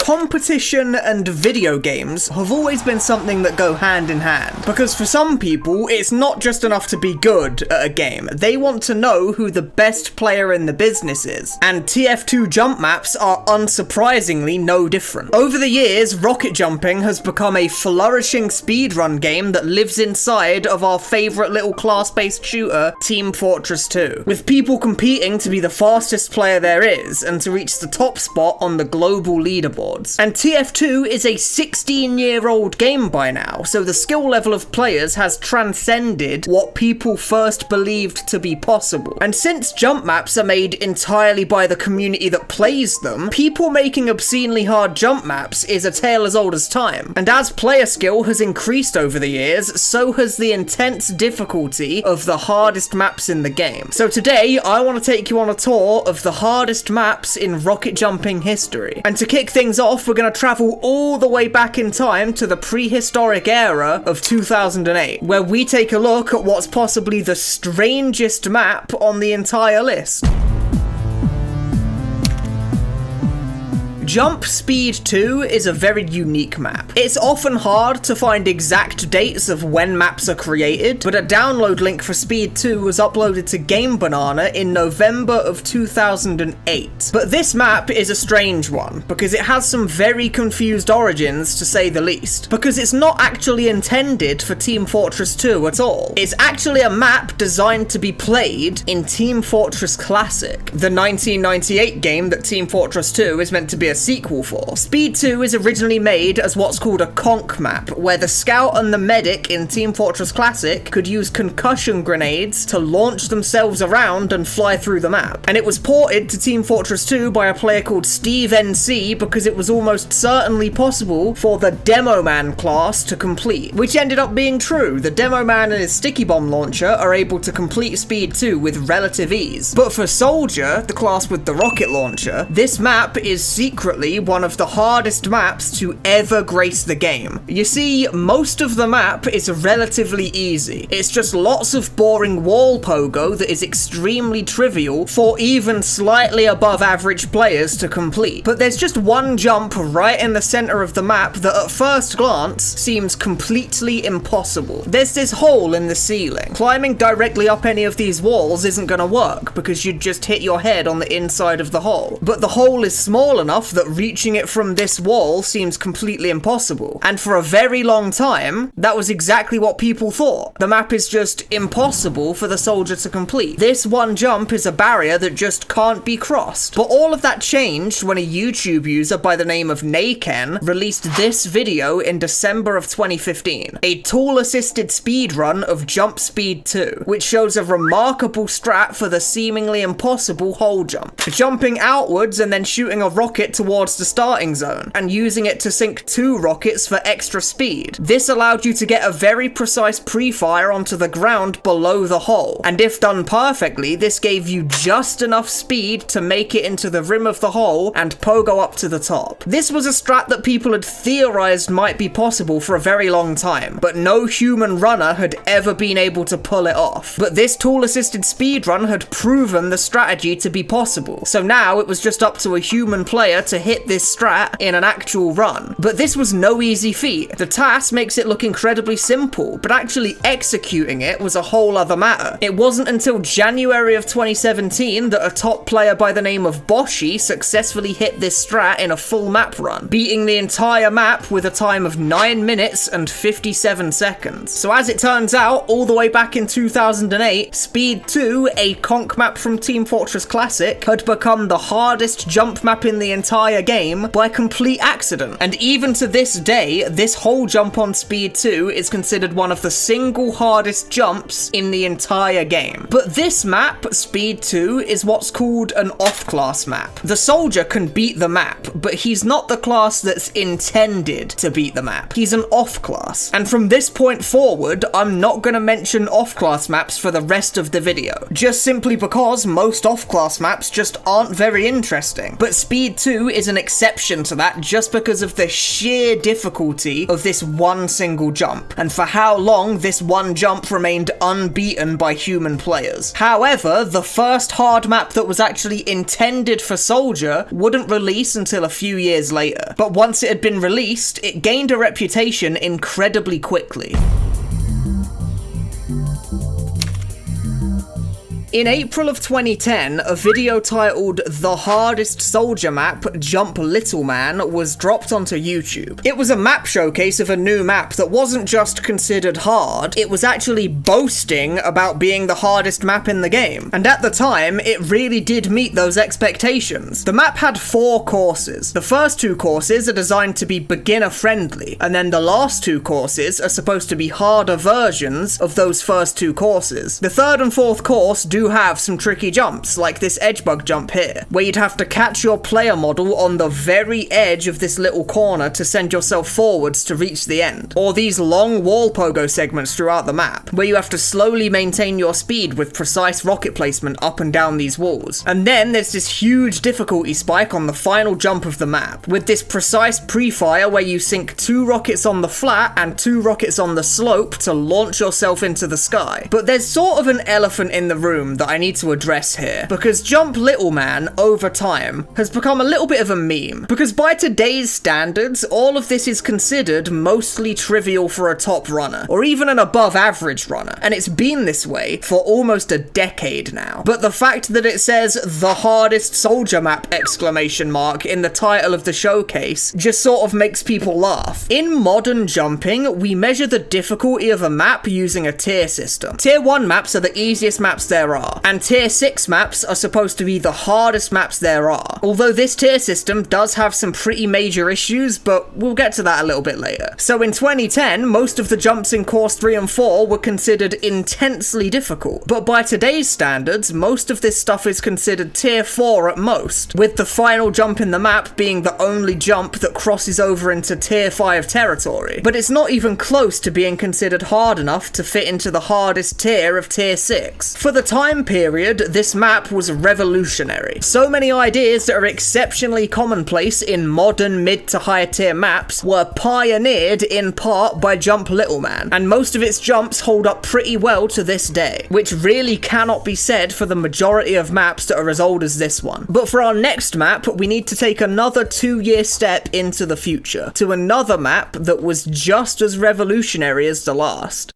competition and video games have always been something that go hand in hand, because for some people, it's not just enough to be good at a game. They want to know who the best player in the business is, and TF2 jump maps are unsurprisingly no different. Over the years, rocket jumping has become a flourishing speedrun game that lives inside of our favourite little class-based shooter, Team Fortress 2, with people competing to be the fastest player there is and to reach the top spot on the global leaderboards. And TF2 is a 16-year-old game by now, so the skill level of players has transcended what people first believed to be possible. And since jump maps are made entirely by the community that plays them, people making obscenely hard jump maps is a tale as old as time. And as player skill has increased over the years, so has the intense difficulty of the hardest maps in the game. So today, I want to take you on a tour of the hardest maps in rocket jumping history. And to kick things off, we're going to travel all the way back in time to the prehistoric era of 2008, where we take a look at what's possibly the strangest map on the entire list. Jump Speed 2 is a very unique map. It's often hard to find exact dates of when maps are created, but a download link for Speed 2 was uploaded to Game Banana in November of 2008. But this map is a strange one, because it has some very confused origins, to say the least. Because it's not actually intended for Team Fortress 2 at all. It's actually a map designed to be played in Team Fortress Classic, the 1998 game that Team Fortress 2 is meant to be a sequel for. Speed 2 is originally made as what's called a conch map, where the scout and the medic in Team Fortress Classic could use concussion grenades to launch themselves around and fly through the map. And it was ported to Team Fortress 2 by a player called Steve NC because it was almost certainly possible for the Demo Man class to complete, which ended up being true. The Demo Man and his sticky bomb launcher are able to complete Speed 2 with relative ease. But for Soldier, the class with the rocket launcher, this map is secretly one of the hardest maps to ever grace the game. You see, most of the map is relatively easy. It's just lots of boring wall pogo that is extremely trivial for even slightly above average players to complete. But there's just one jump right in the center of the map that at first glance seems completely impossible. There's this hole in the ceiling. Climbing directly up any of these walls isn't gonna work because you'd just hit your head on the inside of the hole. But the hole is small enough that reaching it from this wall seems completely impossible. And for a very long time, that was exactly what people thought. The map is just impossible for the soldier to complete. This one jump is a barrier that just can't be crossed. But all of that changed when a YouTube user by the name of Naken released this video in December of 2015. A tool-assisted speedrun of Jump Speed 2, which shows a remarkable strat for the seemingly impossible hole jump. Jumping outwards and then shooting a rocket towards the starting zone, and using it to sink 2 rockets for extra speed. This allowed you to get a very precise pre-fire onto the ground below the hole, and if done perfectly, this gave you just enough speed to make it into the rim of the hole and pogo up to the top. This was a strat that people had theorized might be possible for a very long time, but no human runner had ever been able to pull it off. But this tool-assisted speedrun had proven the strategy to be possible, so now it was just up to a human player to hit this strat in an actual run. But this was no easy feat. The task makes it look incredibly simple, but actually executing it was a whole other matter. It wasn't until January of 2017 that a top player by the name of Boshi successfully hit this strat in a full map run, beating the entire map with a time of 9 minutes and 57 seconds. So as it turns out, all the way back in 2008, Speed 2, a conch map from Team Fortress Classic, had become the hardest jump map in the entire game by complete accident. And even to this day, this whole jump on Speed 2 is considered one of the single hardest jumps in the entire game. But this map, Speed 2, is what's called an off-class map. The soldier can beat the map, but he's not the class that's intended to beat the map. He's an off-class. And from this point forward, I'm not gonna mention off-class maps for the rest of the video, just simply because most off-class maps just aren't very interesting. But Speed 2 2 is an exception to that just because of the sheer difficulty of this one single jump, and for how long this one jump remained unbeaten by human players. However, the first hard map that was actually intended for Soldier wouldn't release until a few years later, but once it had been released, it gained a reputation incredibly quickly. In April of 2010, a video titled "The Hardest Soldier Map, Jump Little Man" was dropped onto YouTube. It was a map showcase of a new map that wasn't just considered hard, it was actually boasting about being the hardest map in the game. And at the time, it really did meet those expectations. The map had 4 courses. The first 2 courses are designed to be beginner friendly, and then the last 2 courses are supposed to be harder versions of those first 2 courses. The third and fourth course do have some tricky jumps, like this edge bug jump here, where you'd have to catch your player model on the very edge of this little corner to send yourself forwards to reach the end. Or these long wall pogo segments throughout the map, where you have to slowly maintain your speed with precise rocket placement up and down these walls. And then there's this huge difficulty spike on the final jump of the map, with this precise pre-fire where you sink 2 rockets on the flat and 2 rockets on the slope to launch yourself into the sky. But there's sort of an elephant in the room that I need to address here, because Jump Little Man, over time, has become a little bit of a meme. Because by today's standards, all of this is considered mostly trivial for a top runner, or even an above average runner, and it's been this way for almost a decade now. But the fact that it says "The Hardest Soldier Map!" in the title of the showcase just sort of makes people laugh. In modern jumping, we measure the difficulty of a map using a tier system. Tier 1 maps are the easiest maps there are, and tier 6 maps are supposed to be the hardest maps there are. Although this tier system does have some pretty major issues, but we'll get to that a little bit later. So in 2010, most of the jumps in course 3 and 4 were considered intensely difficult, but by today's standards, most of this stuff is considered tier 4 at most, with the final jump in the map being the only jump that crosses over into tier 5 territory. But it's not even close to being considered hard enough to fit into the hardest tier of tier 6. For the time period, this map was revolutionary. So many ideas that are exceptionally commonplace in modern mid to higher tier maps were pioneered in part by Jump Little Man, and most of its jumps hold up pretty well to this day, which really cannot be said for the majority of maps that are as old as this one. But for our next map, we need to take another 2-year step into the future, to another map that was just as revolutionary as the last.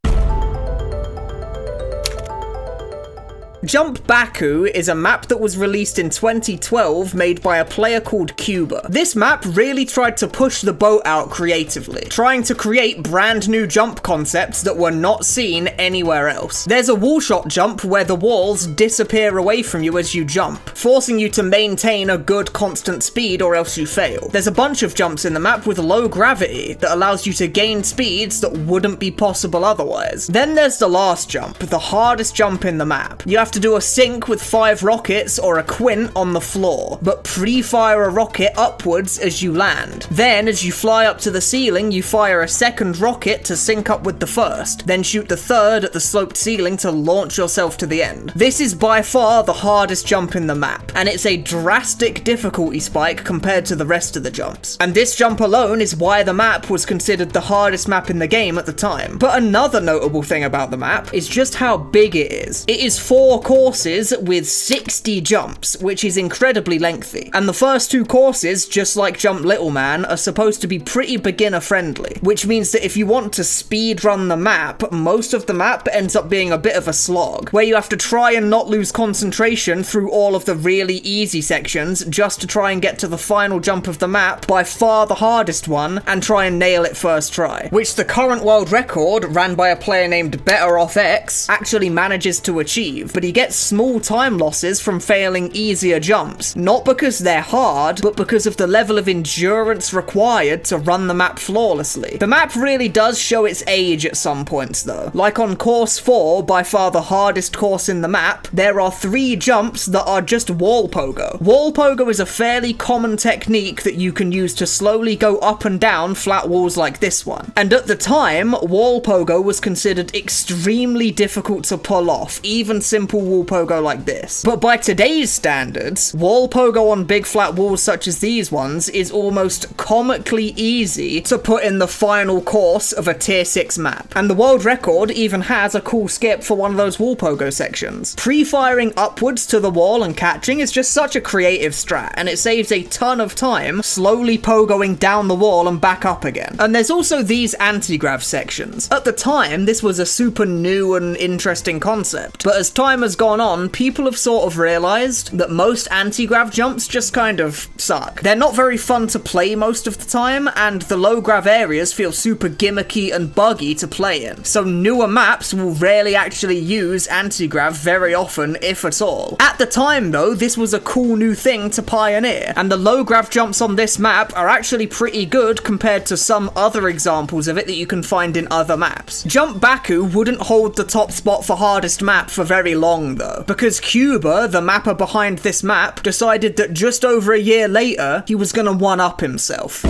Jump Baku is a map that was released in 2012 made by a player called Cuba. This map really tried to push the boat out creatively, trying to create brand new jump concepts that were not seen anywhere else. There's a wall shot jump where the walls disappear away from you as you jump, forcing you to maintain a good constant speed or else you fail. There's a bunch of jumps in the map with low gravity that allows you to gain speeds that wouldn't be possible otherwise. Then there's the last jump, the hardest jump in the map. You have to do a sync with 5 rockets or a quint on the floor, but pre-fire a rocket upwards as you land. Then, as you fly up to the ceiling, you fire a second rocket to sync up with the first, then shoot the third at the sloped ceiling to launch yourself to the end. This is by far the hardest jump in the map, and it's a drastic difficulty spike compared to the rest of the jumps. And this jump alone is why the map was considered the hardest map in the game at the time. But another notable thing about the map is just how big it is. It is 4 courses with 60 jumps, which is incredibly lengthy. And the first 2 courses, just like Jump Little Man, are supposed to be pretty beginner friendly, which means that if you want to speed run the map, most of the map ends up being a bit of a slog, where you have to try and not lose concentration through all of the really easy sections just to try and get to the final jump of the map, by far the hardest one, and try and nail it first try, which the current world record, ran by a player named Better Off X, actually manages to achieve. But he gets small time losses from failing easier jumps, not because they're hard, but because of the level of endurance required to run the map flawlessly. The map really does show its age at some points though. Like on course 4, by far the hardest course in the map, there are 3 jumps that are just wall pogo. Wall pogo is a fairly common technique that you can use to slowly go up and down flat walls like this one. And at the time, wall pogo was considered extremely difficult to pull off, even simple simple wall pogo like this. But by today's standards, wall pogo on big flat walls such as these ones is almost comically easy to put in the final course of a tier 6 map. And the world record even has a cool skip for one of those wall pogo sections. Pre-firing upwards to the wall and catching is just such a creative strat, and it saves a ton of time slowly pogoing down the wall and back up again. And there's also these anti-grav sections. At the time, this was a super new and interesting concept, but as time has gone on, people have sort of realized that most anti-grav jumps just kind of suck. They're not very fun to play most of the time, and the low grav areas feel super gimmicky and buggy to play in. So newer maps will rarely actually use anti-grav very often, if at all. At the time though, this was a cool new thing to pioneer, and the low grav jumps on this map are actually pretty good compared to some other examples of it that you can find in other maps. Jump Baku wouldn't hold the top spot for hardest map for very long though, because Cuba, the mapper behind this map, decided that just over a year later, he was gonna one-up himself.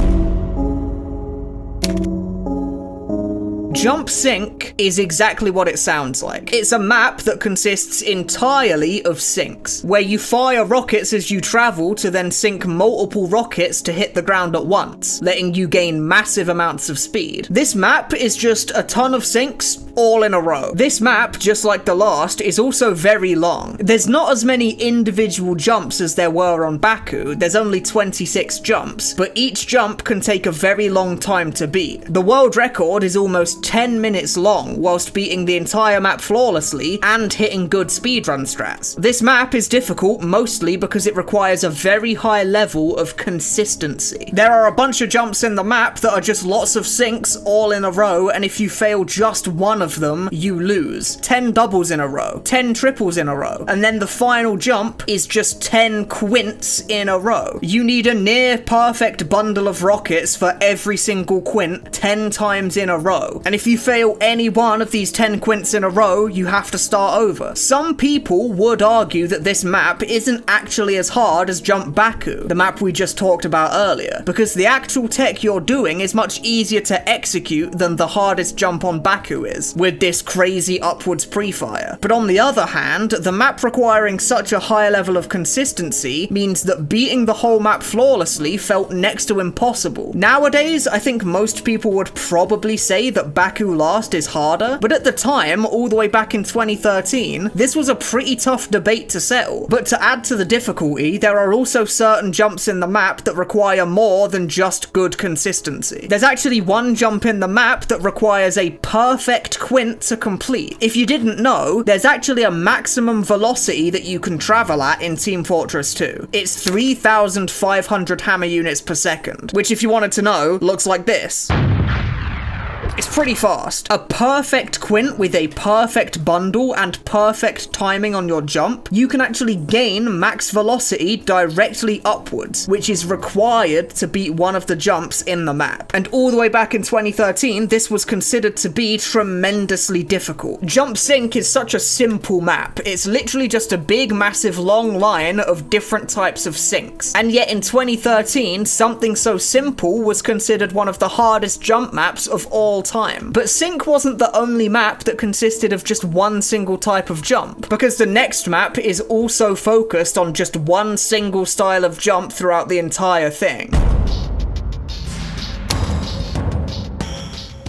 Jump Sink is exactly what it sounds like. It's a map that consists entirely of sinks, where you fire rockets as you travel to then sink multiple rockets to hit the ground at once, letting you gain massive amounts of speed. This map is just a ton of sinks all in a row. This map, just like the last, is also very long. There's not as many individual jumps as there were on Baku, there's only 26 jumps, but each jump can take a very long time to beat. The world record is almost 10 minutes long, whilst beating the entire map flawlessly and hitting good speedrun strats. This map is difficult mostly because it requires a very high level of consistency. There are a bunch of jumps in the map that are just lots of sinks all in a row, and if you fail just one of them, you lose. 10 doubles in a row, 10 triples in a row, and then the final jump is just 10 quints in a row. You need a near perfect bundle of rockets for every single quint 10 times in a row, and if you fail any one of these 10 quints in a row, you have to start over. Some people would argue that this map isn't actually as hard as Jump Baku, the map we just talked about earlier, because the actual tech you're doing is much easier to execute than the hardest jump on Baku is, with this crazy upwards pre-fire. But on the other hand, the map requiring such a high level of consistency means that beating the whole map flawlessly felt next to impossible. Nowadays, I think most people would probably say that Baku Last is harder, but at the time, all the way back in 2013, this was a pretty tough debate to settle. But to add to the difficulty, there are also certain jumps in the map that require more than just good consistency. There's actually one jump in the map that requires a perfect quint to complete. If you didn't know, there's actually a maximum velocity that you can travel at in Team Fortress 2. It's 3,500 hammer units per second, which if you wanted to know, looks like this. It's pretty fast. A perfect quint with a perfect bundle and perfect timing on your jump, you can actually gain max velocity directly upwards, which is required to beat one of the jumps in the map. And all the way back in 2013, this was considered to be tremendously difficult. Jump Sink is such a simple map. It's literally just a big, massive, long line of different types of sinks. And yet in 2013, something so simple was considered one of the hardest jump maps of all time. But Sink wasn't the only map that consisted of just one single type of jump, because the next map is also focused on just one single style of jump throughout the entire thing.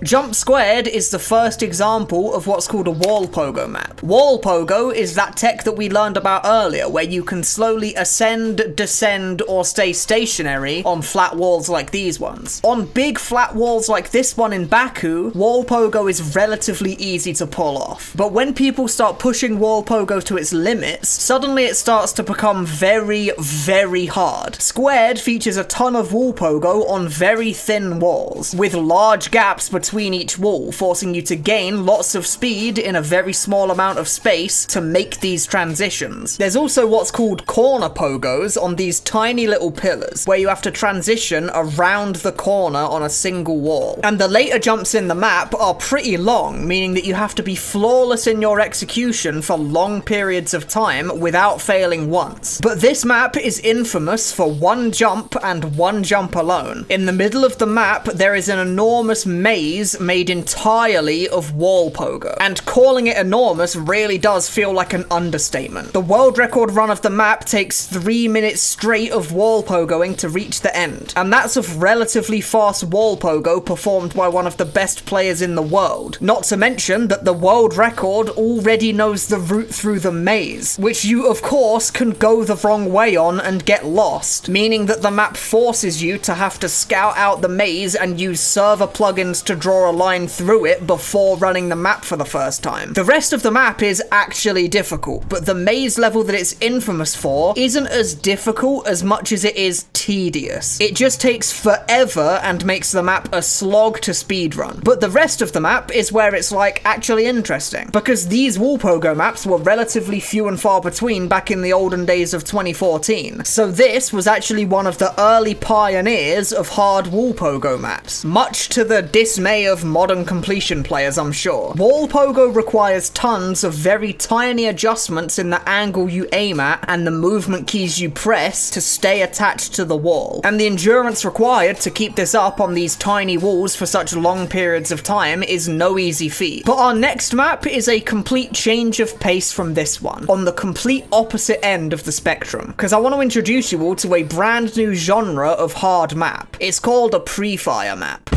Jump Squared is the first example of what's called a wall pogo map. Wall pogo is that tech that we learned about earlier, where you can slowly ascend, descend, or stay stationary on flat walls like these ones. On big flat walls like this one in Baku, wall pogo is relatively easy to pull off. But when people start pushing wall pogo to its limits, suddenly it starts to become very, very hard. Squared features a ton of wall pogo on very thin walls, with large gaps between each wall, forcing you to gain lots of speed in a very small amount of space to make these transitions. There's also what's called corner pogos on these tiny little pillars, where you have to transition around the corner on a single wall. And the later jumps in the map are pretty long, meaning that you have to be flawless in your execution for long periods of time without failing once. But this map is infamous for one jump and one jump alone. In the middle of the map, there is an enormous maze maze made entirely of wall pogo. And calling it enormous really does feel like an understatement. The world record run of the map takes 3 minutes straight of wall pogoing to reach the end. And that's of relatively fast wall pogo performed by one of the best players in the world. Not to mention that the world record already knows the route through the maze, which you of course can go the wrong way on and get lost, meaning that the map forces you to have to scout out the maze and use server plugins to draw a line through it before running the map for the first time. The rest of the map is actually difficult, but the maze level that it's infamous for isn't as difficult as much as it is tedious. It just takes forever and makes the map a slog to speedrun. But the rest of the map is where it's like actually interesting, because these wall pogo maps were relatively few and far between back in the olden days of 2014. So this was actually one of the early pioneers of hard wall pogo maps, much to the dismay of modern completion players, I'm sure. Wall pogo requires tons of very tiny adjustments in the angle you aim at and the movement keys you press to stay attached to the wall, and the endurance required to keep this up on these tiny walls for such long periods of time is no easy feat. But our next map is a complete change of pace from this one, on the complete opposite end of the spectrum, because I want to introduce you all to a brand new genre of hard map. It's called a pre-fire map.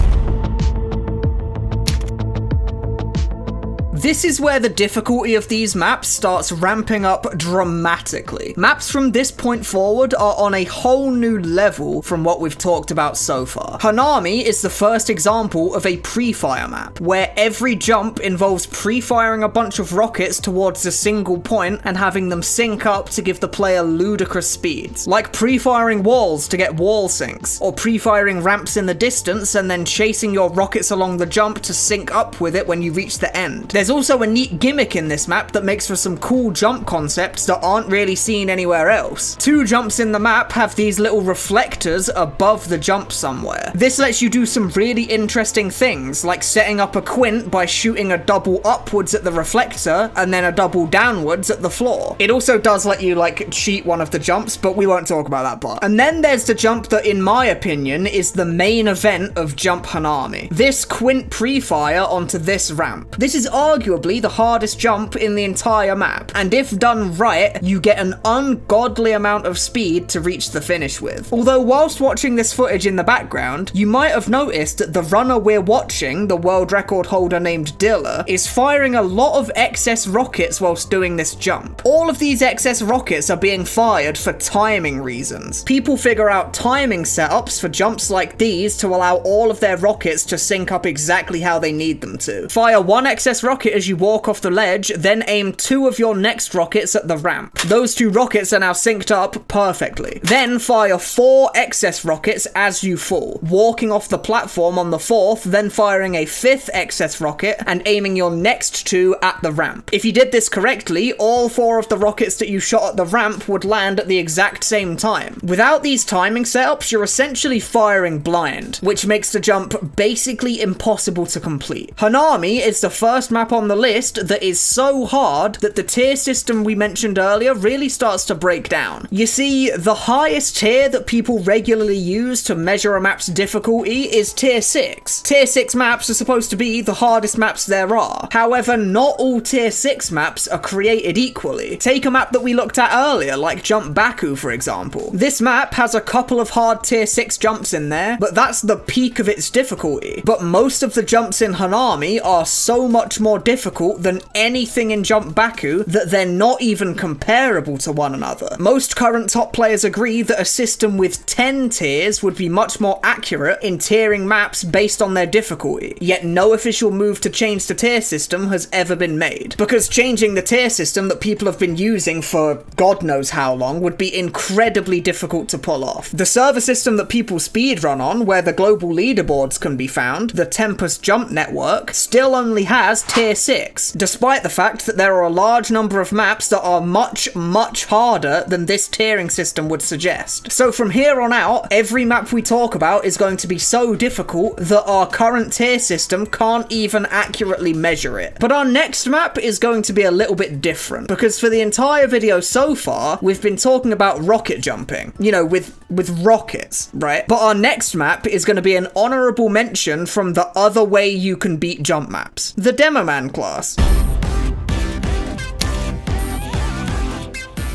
This is where the difficulty of these maps starts ramping up dramatically. Maps from this point forward are on a whole new level from what we've talked about so far. Hanami is the first example of a pre-fire map, where every jump involves pre-firing a bunch of rockets towards a single point and having them sync up to give the player ludicrous speeds, like pre-firing walls to get wall syncs, or pre-firing ramps in the distance and then chasing your rockets along the jump to sync up with it when you reach the end. There's also a neat gimmick in this map that makes for some cool jump concepts that aren't really seen anywhere else. 2 jumps in the map have these little reflectors above the jump somewhere. This lets you do some really interesting things, like setting up a quint by shooting a double upwards at the reflector and then a double downwards at the floor. It also does let you like cheat one of the jumps, but we won't talk about that part. And then there's the jump that, in my opinion, is the main event of Jump Hanami. This quint pre-fire onto this ramp. This is arguably the hardest jump in the entire map, and if done right, you get an ungodly amount of speed to reach the finish with. Although whilst watching this footage in the background, you might have noticed that the runner we're watching, the world record holder named Dilla, is firing a lot of excess rockets whilst doing this jump. All of these excess rockets are being fired for timing reasons. People figure out timing setups for jumps like these to allow all of their rockets to sync up exactly how they need them to. Fire 1 excess rocket as you walk off the ledge, then aim 2 of your next rockets at the ramp. Those 2 rockets are now synced up perfectly. Then fire 4 excess rockets as you fall, walking off the platform on the 4th, then firing a 5th excess rocket and aiming your next 2 at the ramp. If you did this correctly, all 4 of the rockets that you shot at the ramp would land at the exact same time. Without these timing setups, you're essentially firing blind, which makes the jump basically impossible to complete. Hanami is the first map on the list that is so hard that the tier system we mentioned earlier really starts to break down. You see, the highest tier that people regularly use to measure a map's difficulty is tier 6. Tier 6 maps are supposed to be the hardest maps there are. However, not all tier 6 maps are created equally. Take a map that we looked at earlier, like Jump Baku for example. This map has a couple of hard tier 6 jumps in there, but that's the peak of its difficulty. But most of the jumps in Hanami are so much more difficult than anything in Jump Baku that they're not even comparable to one another. Most current top players agree that a system with 10 tiers would be much more accurate in tiering maps based on their difficulty, yet no official move to change the tier system has ever been made, because changing the tier system that people have been using for God knows how long would be incredibly difficult to pull off. The server system that people speedrun on, where the global leaderboards can be found, the Tempest Jump Network, still only has tier 6, despite the fact that there are a large number of maps that are much, much harder than this tiering system would suggest. So from here on out, every map we talk about is going to be so difficult that our current tier system can't even accurately measure it. But our next map is going to be a little bit different, because for the entire video so far, we've been talking about rocket jumping, you know, with rockets, right? But our next map is going to be an honorable mention from the other way you can beat jump maps, the Demo Man class.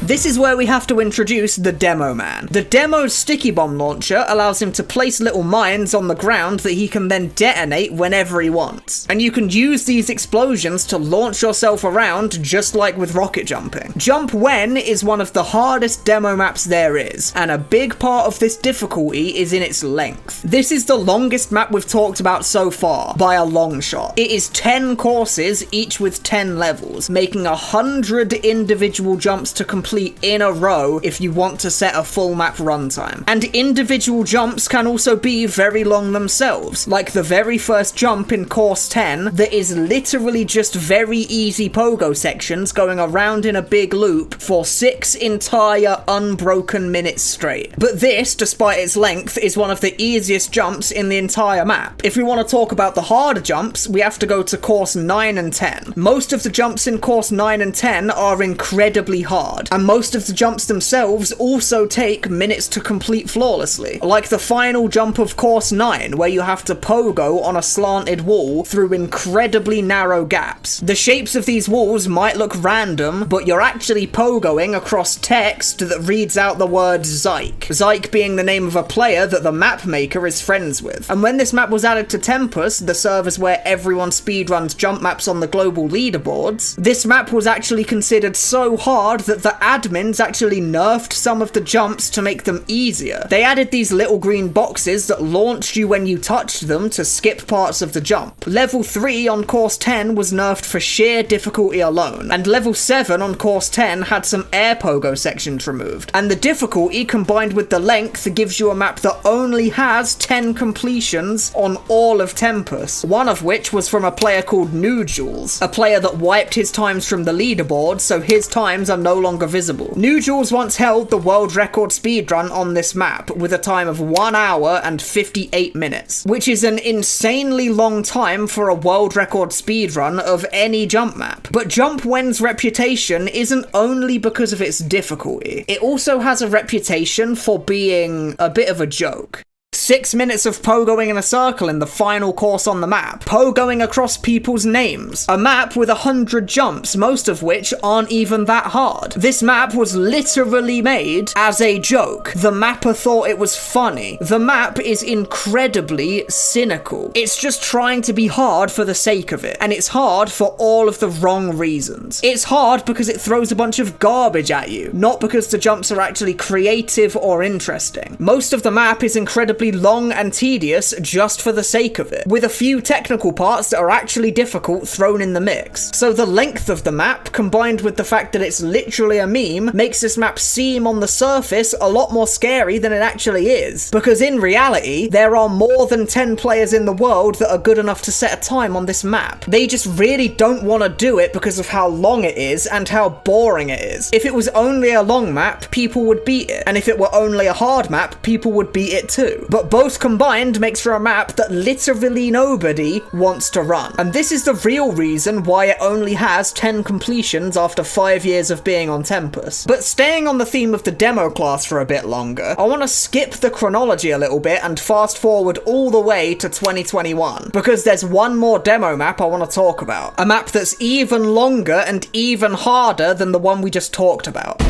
This is where we have to introduce the Demo Man. The Demo's sticky bomb launcher allows him to place little mines on the ground that he can then detonate whenever he wants. And you can use these explosions to launch yourself around just like with rocket jumping. Jump When is one of the hardest demo maps there is, and a big part of this difficulty is in its length. This is the longest map we've talked about so far, by a long shot. It is 10 courses, each with 10 levels, making 100 individual jumps to complete in a row if you want to set a full map runtime. And individual jumps can also be very long themselves, like the very first jump in course 10 that is literally just very easy pogo sections going around in a big loop for 6 entire unbroken minutes straight. But this, despite its length, is one of the easiest jumps in the entire map. If we want to talk about the harder jumps, we have to go to course 9 and 10. Most of the jumps in course 9 and 10 are incredibly hard, and most of the jumps themselves also take minutes to complete flawlessly, like the final jump of course 9, where you have to pogo on a slanted wall through incredibly narrow gaps. The shapes of these walls might look random, but you're actually pogoing across text that reads out the word Zyke. Zyke being the name of a player that the map maker is friends with. And when this map was added to Tempus, the servers where everyone speedruns jump maps on the global leaderboards, this map was actually considered so hard that the admins actually nerfed some of the jumps to make them easier. They added these little green boxes that launched you when you touched them to skip parts of the jump. Level 3 on course 10 was nerfed for sheer difficulty alone, and level 7 on course 10 had some air pogo sections removed. And the difficulty combined with the length gives you a map that only has 10 completions on all of Tempus, one of which was from a player called Htwo, a player that wiped his times from the leaderboard, so his times are no longer visible. Htwo once held the world record speedrun on this map with a time of 1 hour and 58 minutes, which is an insanely long time for a world record speedrun of any jump map. But Jump When's reputation isn't only because of its difficulty, it also has a reputation for being a bit of a joke. 6 minutes of pogoing in a circle in the final course on the map, pogoing across people's names, a map with 100 jumps, most of which aren't even that hard. This map was literally made as a joke. The mapper thought it was funny. The map is incredibly cynical. It's just trying to be hard for the sake of it, and it's hard for all of the wrong reasons. It's hard because it throws a bunch of garbage at you, not because the jumps are actually creative or interesting. Most of the map is incredibly long and tedious just for the sake of it, with a few technical parts that are actually difficult thrown in the mix. So the length of the map, combined with the fact that it's literally a meme, makes this map seem on the surface a lot more scary than it actually is. Because in reality, there are more than 10 players in the world that are good enough to set a time on this map. They just really don't want to do it because of how long it is and how boring it is. If it was only a long map, people would beat it, and if it were only a hard map, people would beat it too. But both combined makes for a map that literally nobody wants to run. And this is the real reason why it only has 10 completions after 5 years of being on Tempus. But staying on the theme of the demo class for a bit longer, I want to skip the chronology a little bit and fast forward all the way to 2021, because there's one more demo map I want to talk about. A map that's even longer and even harder than the one we just talked about.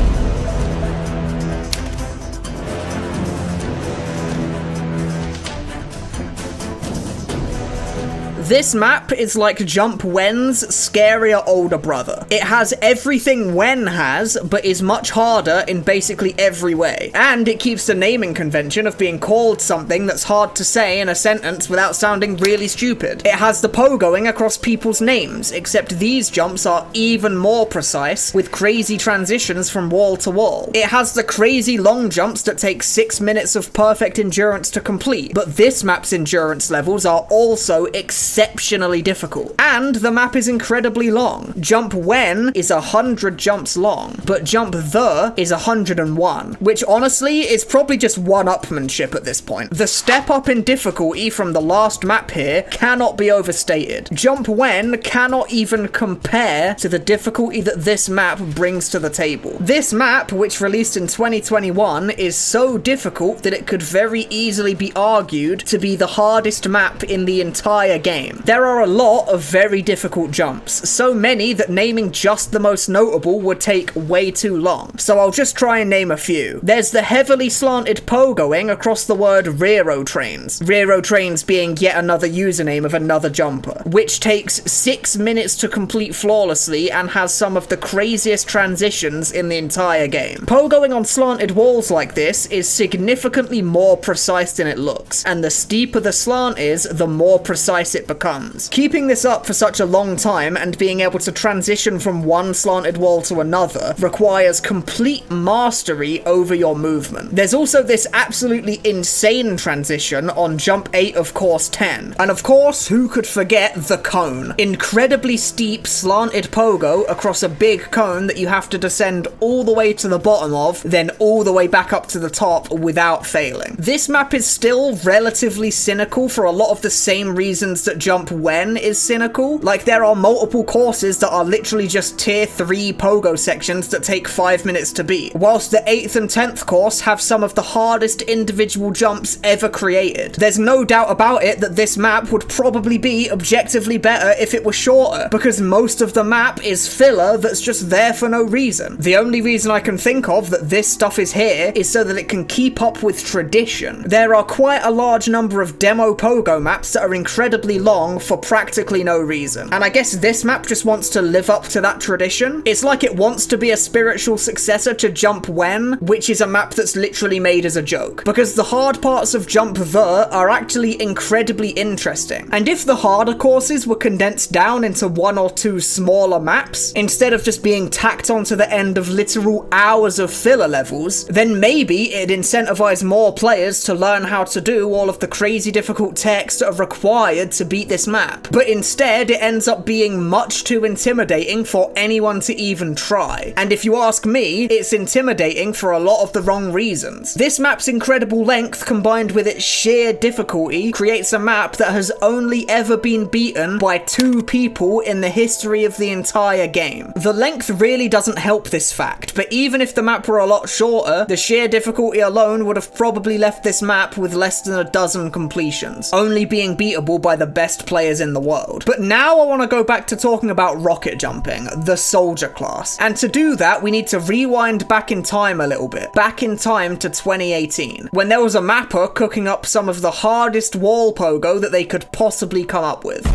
This map is like Jump When's scarier older brother. It has everything When has, but is much harder in basically every way. And it keeps the naming convention of being called something that's hard to say in a sentence without sounding really stupid. It has the pogoing across people's names, except these jumps are even more precise, with crazy transitions from wall to wall. It has the crazy long jumps that take 6 minutes of perfect endurance to complete, but this map's endurance levels are also exceptional exceptionally difficult. And the map is incredibly long. Jump when is 100 jumps long, but jump the is 101, which honestly is probably just one-upmanship at this point. The step up in difficulty from the last map here cannot be overstated. Jump when cannot even compare to the difficulty that this map brings to the table. This map, which released in 2021, is so difficult that it could very easily be argued to be the hardest map in the entire game. There are a lot of very difficult jumps, so many that naming just the most notable would take way too long, so I'll just try and name a few. There's the heavily slanted pogoing across the word Rearo Trains. Rearo Trains being yet another username of another jumper, which takes 6 minutes to complete flawlessly and has some of the craziest transitions in the entire game. Pogoing on slanted walls like this is significantly more precise than it looks, and the steeper the slant is, the more precise it becomes. Keeping this up for such a long time and being able to transition from one slanted wall to another requires complete mastery over your movement. There's also this absolutely insane transition on jump 8 of course 10. And of course, who could forget the cone? Incredibly steep slanted pogo across a big cone that you have to descend all the way to the bottom of, then all the way back up to the top without failing. This map is still relatively cynical for a lot of the same reasons that jump when is cynical. Like, there are multiple courses that are literally just tier 3 pogo sections that take 5 minutes to beat, whilst the 8th and 10th course have some of the hardest individual jumps ever created. There's no doubt about it that this map would probably be objectively better if it was shorter, because most of the map is filler that's just there for no reason. The only reason I can think of that this stuff is here is so that it can keep up with tradition. There are quite a large number of demo pogo maps that are incredibly long for practically no reason, and I guess this map just wants to live up to that tradition. It's like it wants to be a spiritual successor to Jump When, which is a map that's literally made as a joke, because the hard parts of Jump The are actually incredibly interesting, and if the harder courses were condensed down into 1 or 2 smaller maps, instead of just being tacked onto the end of literal hours of filler levels, then maybe it'd incentivize more players to learn how to do all of the crazy difficult techs that are required to beat this map. But instead, it ends up being much too intimidating for anyone to even try. And if you ask me, it's intimidating for a lot of the wrong reasons. This map's incredible length combined with its sheer difficulty creates a map that has only ever been beaten by 2 people in the history of the entire game. The length really doesn't help this fact, but even if the map were a lot shorter, the sheer difficulty alone would have probably left this map with less than a dozen completions, only being beatable by the best players in the world. But now I want to go back to talking about rocket jumping, the soldier class. And to do that, we need to rewind back in time a little bit, back in time to 2018, when there was a mapper cooking up some of the hardest wall pogo that they could possibly come up with.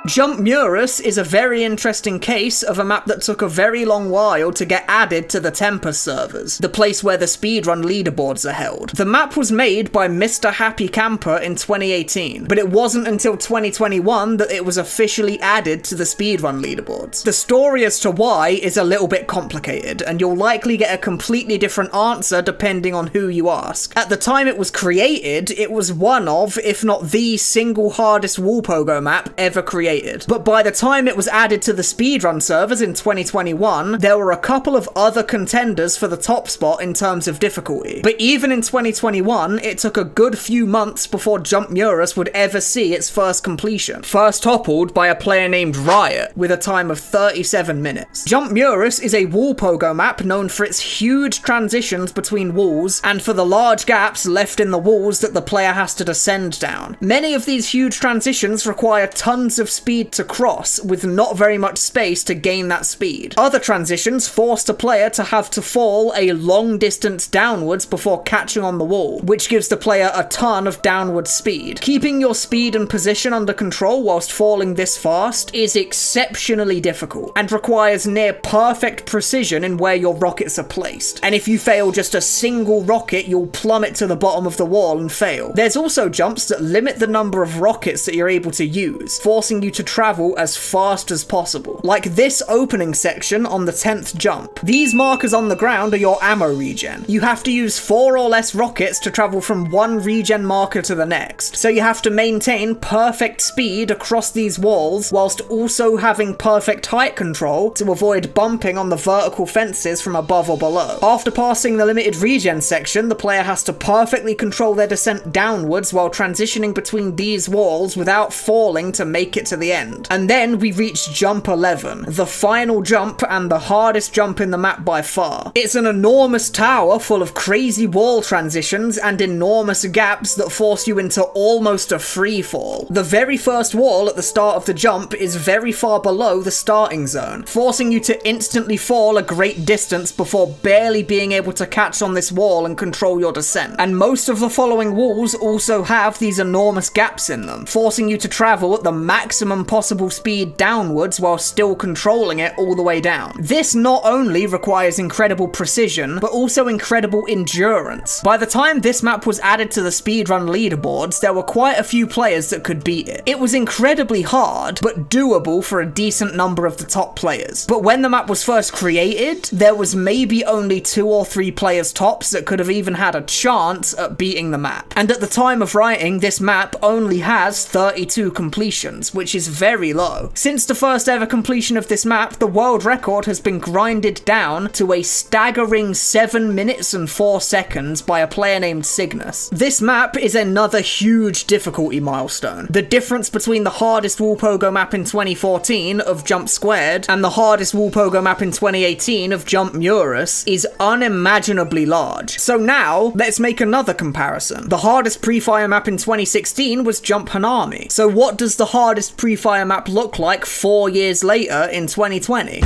Jump Murus is a very interesting case of a map that took a very long while to get added to the Tempest servers, the place where the speedrun leaderboards are held. The map was made by Mr. Happy Camper in 2018, but it wasn't until 2021 that it was officially added to the speedrun leaderboards. The story as to why is a little bit complicated, and you'll likely get a completely different answer depending on who you ask. At the time it was created, it was one of, if not the single hardest wall pogo map ever created. But by the time it was added to the speedrun servers in 2021, there were a couple of other contenders for the top spot in terms of difficulty. But even in 2021, it took a good few months before Jump Murus would ever see its first completion, first toppled by a player named Riot, with a time of 37 minutes. Jump Murus is a wall pogo map known for its huge transitions between walls, and for the large gaps left in the walls that the player has to descend down. Many of these huge transitions require tons of speed to cross, with not very much space to gain that speed. Other transitions forced a player to have to fall a long distance downwards before catching on the wall, which gives the player a ton of downward speed. Keeping your speed and position under control whilst falling this fast is exceptionally difficult, and requires near perfect precision in where your rockets are placed. And if you fail just a single rocket, you'll plummet to the bottom of the wall and fail. There's also jumps that limit the number of rockets that you're able to use, forcing you to travel as fast as possible. Like this opening section on the 10th jump. These markers on the ground are your ammo regen. You have to use 4 or less rockets to travel from one regen marker to the next, so you have to maintain perfect speed across these walls whilst also having perfect height control to avoid bumping on the vertical fences from above or below. After passing the limited regen section, the player has to perfectly control their descent downwards while transitioning between these walls without falling to make it to the end. And then we reach jump 11, the final jump and the hardest jump in the map by far. It's an enormous tower full of crazy wall transitions and enormous gaps that force you into almost a free fall. The very first wall at the start of the jump is very far below the starting zone, forcing you to instantly fall a great distance before barely being able to catch on this wall and control your descent. And most of the following walls also have these enormous gaps in them, forcing you to travel at the maximum possible speed downwards while still controlling it all the way down. This not only requires incredible precision, but also incredible endurance. By the time this map was added to the speedrun leaderboards, there were quite a few players that could beat it. It was incredibly hard, but doable for a decent number of the top players. But when the map was first created, there was maybe only 2 or 3 players tops that could have even had a chance at beating the map. And at the time of writing, this map only has 32 completions, which is very low. Since the first ever completion of this map, the world record has been grinded down to a staggering 7 minutes and 4 seconds by a player named Cygnus. This map is another huge difficulty milestone. The difference between the hardest wall pogo map in 2014 of Jump Squared and the hardest wall pogo map in 2018 of Jump Murus is unimaginably large. So now, let's make another comparison. The hardest pre-fire map in 2016 was Jump Hanami. So what does the hardest pre-fire map look like 4 years later in 2020?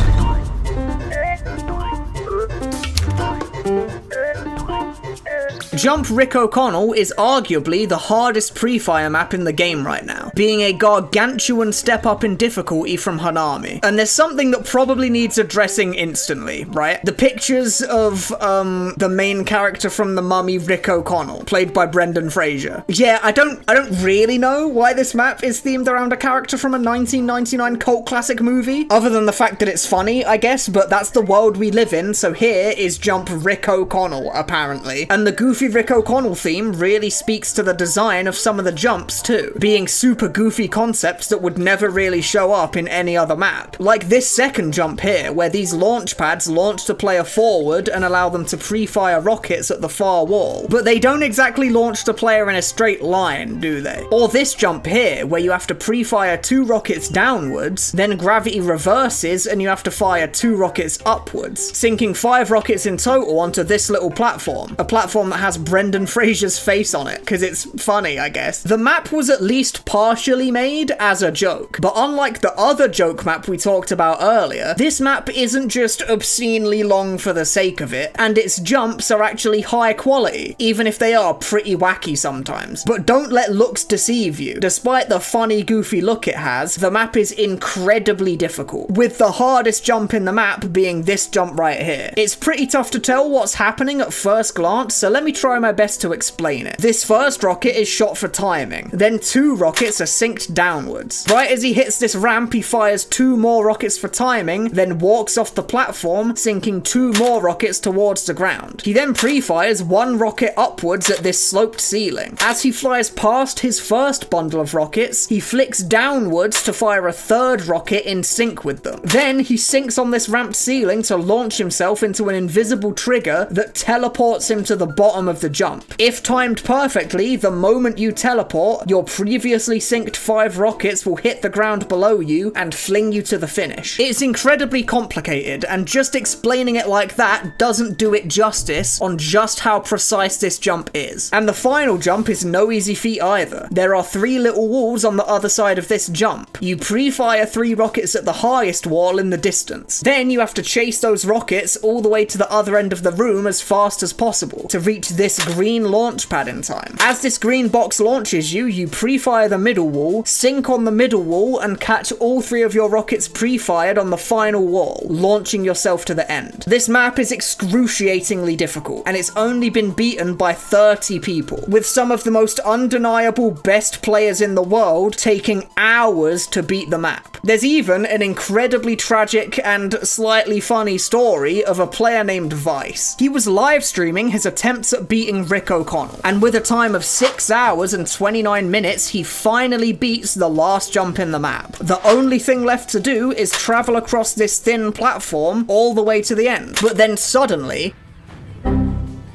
Jump Rick O'Connell is arguably the hardest pre-fire map in the game right now, being a gargantuan step up in difficulty from Hanami. And there's something that probably needs addressing instantly, right? The pictures of the main character from The Mummy, Rick O'Connell, played by Brendan Fraser. Yeah, I don't really know why this map is themed around a character from a 1999 cult classic movie, other than the fact that it's funny, I guess, but that's the world we live in, so here is Jump Rick O'Connell, apparently. And the goofy Rick O'Connell theme really speaks to the design of some of the jumps too, being super goofy concepts that would never really show up in any other map. Like this second jump here, where these launch pads launch the player forward and allow them to pre-fire rockets at the far wall. But they don't exactly launch the player in a straight line, do they? Or this jump here, where you have to pre-fire 2 rockets downwards, then gravity reverses and you have to fire 2 rockets upwards, sinking 5 rockets in total onto this little platform. A platform that has Brendan Fraser's face on it, because it's funny, I guess. The map was at least partially made as a joke, but unlike the other joke map we talked about earlier, this map isn't just obscenely long for the sake of it, and its jumps are actually high quality, even if they are pretty wacky sometimes. But don't let looks deceive you. Despite the funny, goofy look it has, the map is incredibly difficult, with the hardest jump in the map being this jump right here. It's pretty tough to tell what's happening at first glance, so let me try my best to explain it. This first rocket is shot for timing, then 2 rockets are synced downwards. Right as he hits this ramp, he fires 2 more rockets for timing, then walks off the platform, sinking 2 more rockets towards the ground. He then pre-fires 1 rocket upwards at this sloped ceiling. As he flies past his first bundle of rockets, he flicks downwards to fire a 3rd rocket in sync with them. Then he sinks on this ramped ceiling to launch himself into an invisible trigger that teleports him to the bottom of the jump. If timed perfectly, the moment you teleport, your previously synced 5 rockets will hit the ground below you and fling you to the finish. It's incredibly complicated, and just explaining it like that doesn't do it justice on just how precise this jump is. And the final jump is no easy feat either. There are 3 little walls on the other side of this jump. You pre-fire 3 rockets at the highest wall in the distance. Then you have to chase those rockets all the way to the other end of the room as fast as possible to reach this green launch pad in time. As this green box launches you, you pre-fire the middle middle wall, sink on the middle wall, and catch all 3 of your rockets pre-fired on the final wall, launching yourself to the end. This map is excruciatingly difficult, and it's only been beaten by 30 people, with some of the most undeniable best players in the world taking hours to beat the map. There's even an incredibly tragic and slightly funny story of a player named Vice. He was live streaming his attempts at beating Rick O'Connell, and with a time of 6 hours and 29 minutes, he finally beats the last jump in the map. The only thing left to do is travel across this thin platform all the way to the end. But then suddenly...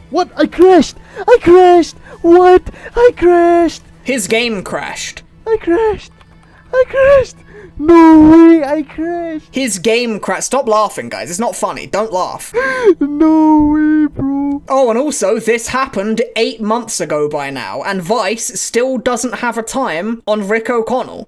What? I crashed! I crashed! What? I crashed! His game crashed. I crashed! I crashed! No way, I crashed! His game crashed. Stop laughing, guys. It's not funny. Don't laugh. No way, bro. Oh, and also, this happened 8 months ago by now, and Vice still doesn't have a time on Rick O'Connell.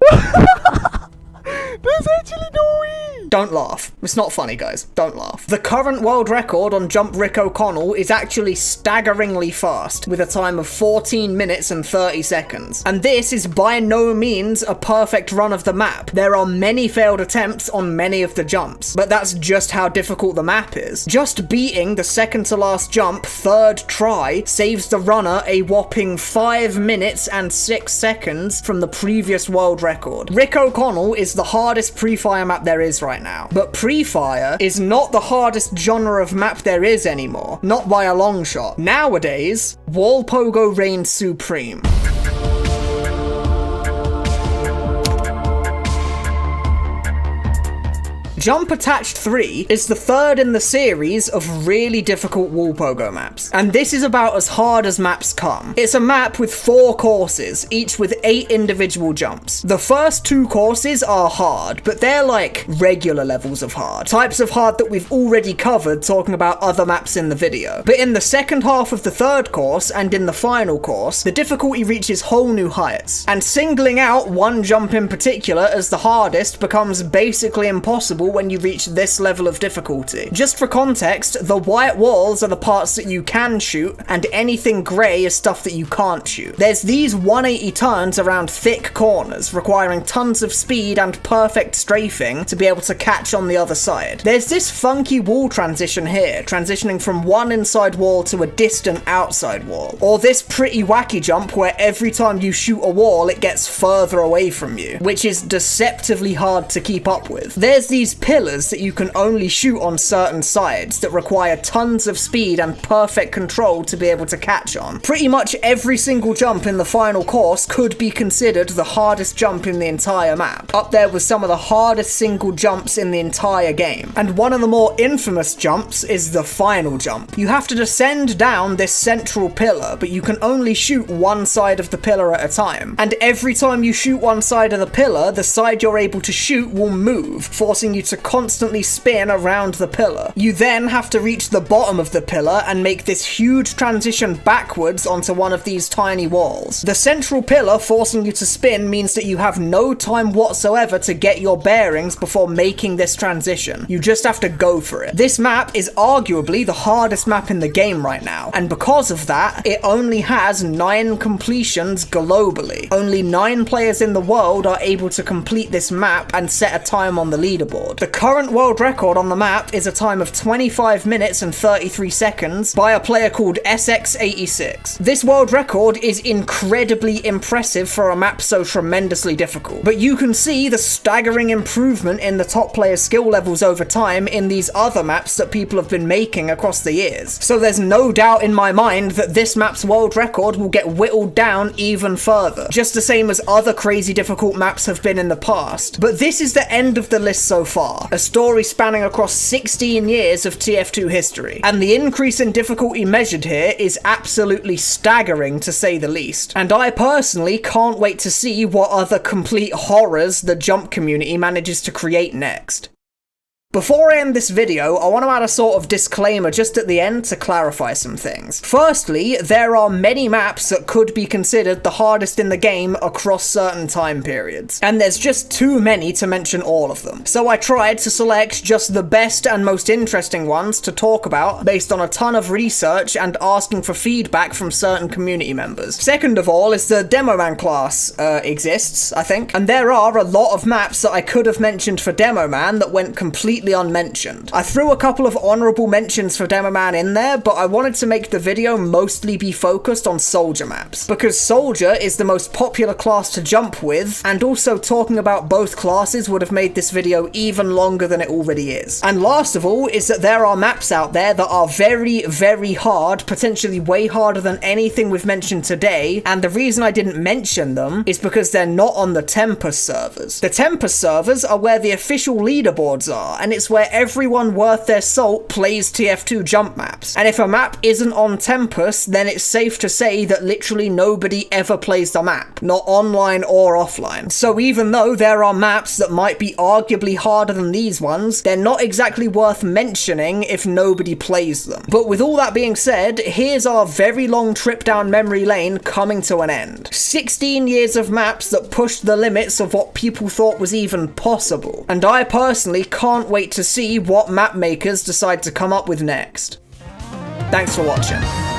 There's actually no way! Don't laugh. It's not funny, guys. Don't laugh. The current world record on Jump Rick O'Connell is actually staggeringly fast, with a time of 14 minutes and 30 seconds. And this is by no means a perfect run of the map. There are many failed attempts on many of the jumps, but that's just how difficult the map is. Just beating the second to last jump, 3rd try, saves the runner a whopping 5 minutes and 6 seconds from the previous world record. Rick O'Connell is the hardest pre-fire map there is right now, but pre-fire is not the hardest genre of map there is anymore, not by a long shot. Nowadays, wall pogo reigns supreme. Jump Attached 3 is the 3rd in the series of really difficult wall pogo maps, and this is about as hard as maps come. It's a map with 4 courses, each with 8 individual jumps. The first 2 courses are hard, but they're like regular levels of hard, types of hard that we've already covered talking about other maps in the video. But in the second half of the 3rd course, and in the final course, the difficulty reaches whole new heights, and singling out one jump in particular as the hardest becomes basically impossible when you reach this level of difficulty. Just for context, the white walls are the parts that you can shoot, and anything grey is stuff that you can't shoot. There's these 180 turns around thick corners, requiring tons of speed and perfect strafing to be able to catch on the other side. There's this funky wall transition here, transitioning from one inside wall to a distant outside wall. Or this pretty wacky jump where every time you shoot a wall, it gets further away from you, which is deceptively hard to keep up with. There's these pillars that you can only shoot on certain sides that require tons of speed and perfect control to be able to catch on. Pretty much every single jump in the final course could be considered the hardest jump in the entire map, up there with some of the hardest single jumps in the entire game. And one of the more infamous jumps is the final jump. You have to descend down this central pillar, but you can only shoot one side of the pillar at a time. And every time you shoot one side of the pillar, the side you're able to shoot will move, forcing you to constantly spin around the pillar. You then have to reach the bottom of the pillar and make this huge transition backwards onto one of these tiny walls. The central pillar forcing you to spin means that you have no time whatsoever to get your bearings before making this transition. You just have to go for it. This map is arguably the hardest map in the game right now, and because of that, it only has 9 completions globally. Only 9 players in the world are able to complete this map and set a time on the leaderboard. The current world record on the map is a time of 25 minutes and 33 seconds by a player called SX86. This world record is incredibly impressive for a map so tremendously difficult, but you can see the staggering improvement in the top players' skill levels over time in these other maps that people have been making across the years. So there's no doubt in my mind that this map's world record will get whittled down even further, just the same as other crazy difficult maps have been in the past. But this is the end of the list so far, a story spanning across 16 years of TF2 history, and the increase in difficulty measured here is absolutely staggering to say the least. And I personally can't wait to see what other complete horrors the jump community manages to create next. Before I end this video, I want to add a sort of disclaimer just at the end to clarify some things. Firstly, there are many maps that could be considered the hardest in the game across certain time periods, and there's just too many to mention all of them. So I tried to select just the best and most interesting ones to talk about based on a ton of research and asking for feedback from certain community members. Second of all is the Demo Man class exists, I think, and there are a lot of maps that I could have mentioned for Demo Man that went completely unmentioned. I threw a couple of honorable mentions for Demo Man in there, but I wanted to make the video mostly be focused on Soldier maps, because Soldier is the most popular class to jump with, and also talking about both classes would have made this video even longer than it already is. And last of all is that there are maps out there that are very, very hard, potentially way harder than anything we've mentioned today, and the reason I didn't mention them is because they're not on the Tempest servers. The Tempest servers are where the official leaderboards are, and it's where everyone worth their salt plays TF2 jump maps. And if a map isn't on Tempest, then it's safe to say that literally nobody ever plays the map, not online or offline. So even though there are maps that might be arguably harder than these ones, they're not exactly worth mentioning if nobody plays them. But with all that being said, here's our very long trip down memory lane coming to an end. 16 years of maps that pushed the limits of what people thought was even possible. And I personally can't wait to see what map makers decide to come up with next. Thanks for watching.